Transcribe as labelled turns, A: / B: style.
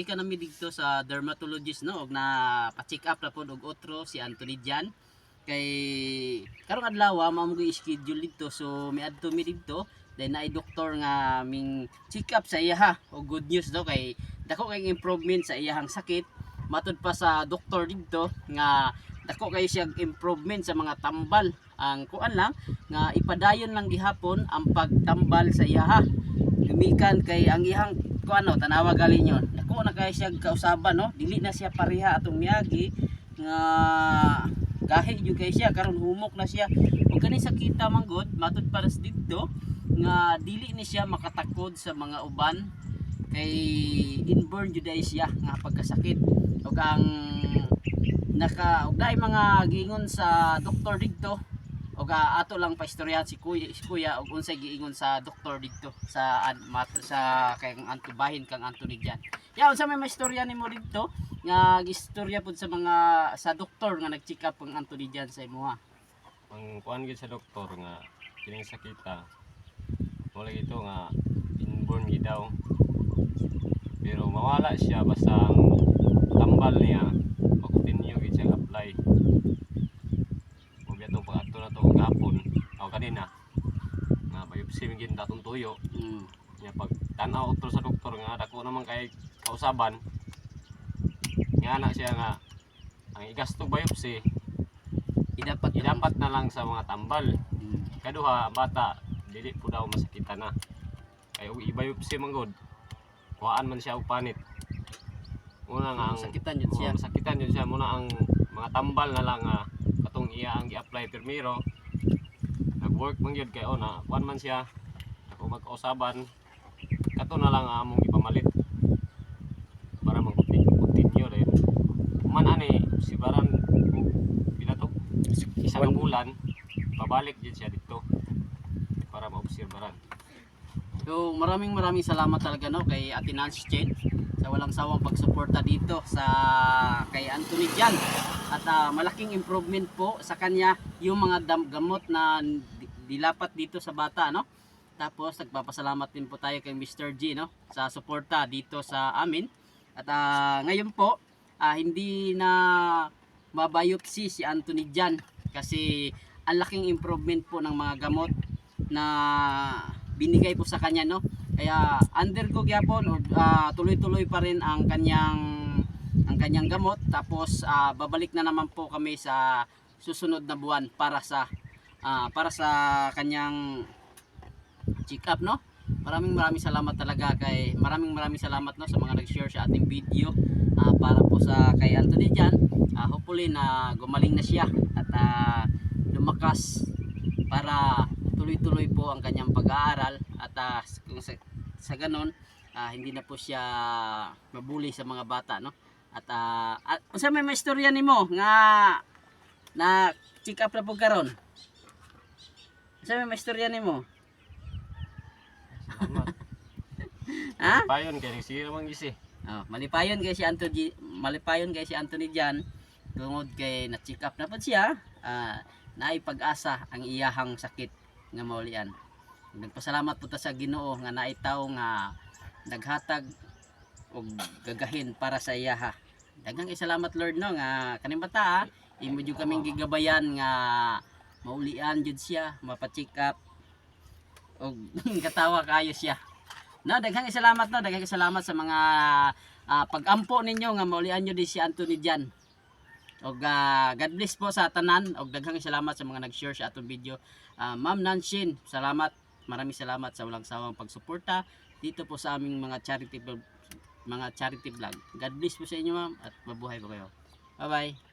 A: Ika nami dito sa dermatologist no og na pa-check up na pod og otro si Anthony Jan kay karong adlaw mao mo schedule dito so miadto mi dito then naay doktor nga ming check up sa iya ha og good news do kay dako kay improvement sa iyahang sakit matud pa sa doktor dito nga dako kay siya improvement sa mga tambal ang kuan lang nga ipadayon lang gihapon ang pagtambal sa iya ha gumikan kay ang iyang kuano tanawa gali nyo ako na kay siya kausaban no dili na siya pareha atong miyagi nga gahi jud kay siya karon humok na siya ug kani sakita manggod matud para sa dito nga dili ni siya makatakod sa mga uban kay inborn jud ay siya nga pagkasakit ug ang ug dai mga giingon sa doktor dito ug ato lang paistoryahan si kuya ug unsay giingon sa doktor dito sa kay antubahin kang Anthony Jan. Ya unsa may maistorya nimo dito nga gistorya pud sa mga sa doktor nga nag-check up ang Anthony Jan sa imuha.
B: Ang kuan gid sa doktor nga kining sakita wala ito nga inborn gid daw. Pero mawala siya basta ang tambal niya mag-continue gid siya apply. Itong pag-ato na ito gapon o kanina nga biopsy gid datong tuyo nya pag tan-aw utol sa doktor nga dako naman kay kausaban nga na siya nga ang igasto biopsy idapat na lang sa mga tambal kaduha ang bata dili po daw masakitan na kay i-biopsy man gud kuhaan man siya og panit muna nga ang
A: sakitan jud siya
B: masakitan jud siya muna ang mga tambal na lang katong iya ang gi-apply permiro nag-work man gyud kay na kuan man siya ako mag-usaban kato na lang among ipamalit para mag-continue dahil man ani si baran pila to isang bulan pabalik jud siya dito para maobserbaran.
A: So maraming salamat talaga no kay Ate Nancy Chen sa walang sawang pagsuporta dito sa kay Anthony Jan at malaking improvement po sa kanya yung mga gamot na dilapat dito sa bata no. Tapos nagpapasalamat din po tayo kay Mr. G no sa suporta dito sa amin at ngayon po hindi na mabiopsy si Anthony Jan kasi ang laking improvement po ng mga gamot na binigay po sa kanya no. Kaya undergo gyapon tuloy-tuloy pa rin ang kanyang gamot tapos babalik na naman po kami sa susunod na buwan para sa kanyang check up no. Maraming salamat talaga kay maraming salamat no sa mga nag-share sa ating video para po sa kay Anthony Jan. Hopefully na gumaling na siya at lumakas para tuloy-tuloy po ang kanyang pag-aaral at kung sa ganon hindi na po siya mabuli sa mga bata no. At unsa may istorya nimo nga na check up na po karon? Unsa may istorya nimo? Ha?
B: Payon kay sige man gisi.
A: Malipayon kay si Anthony Jan tungod kay na check up na po siya naay pag-asa ang iyahang sakit nga maulian. Nagpasalamat po ta sa Ginoo nga naay tawo nga naghatag og gagahin para sa iya ha. Daghang salamat Lord no nga kaning bata imo jud kaming gigabayan nga maulian jud siya mapa-check up og katawa kayo siya. No, daghang salamat no, daghang salamat sa mga pag-ampo ninyo nga maulian nyo di si Anthony Jan. Og God bless po sa tanan og daghang salamat sa mga nag-share sa atong video. Ma'am Nanshin, salamat. Maraming salamat sa walang sawang pagsuporta dito po sa aming mga charity vlog. God bless po sa inyo ma'am at mabuhay po kayo. Bye bye.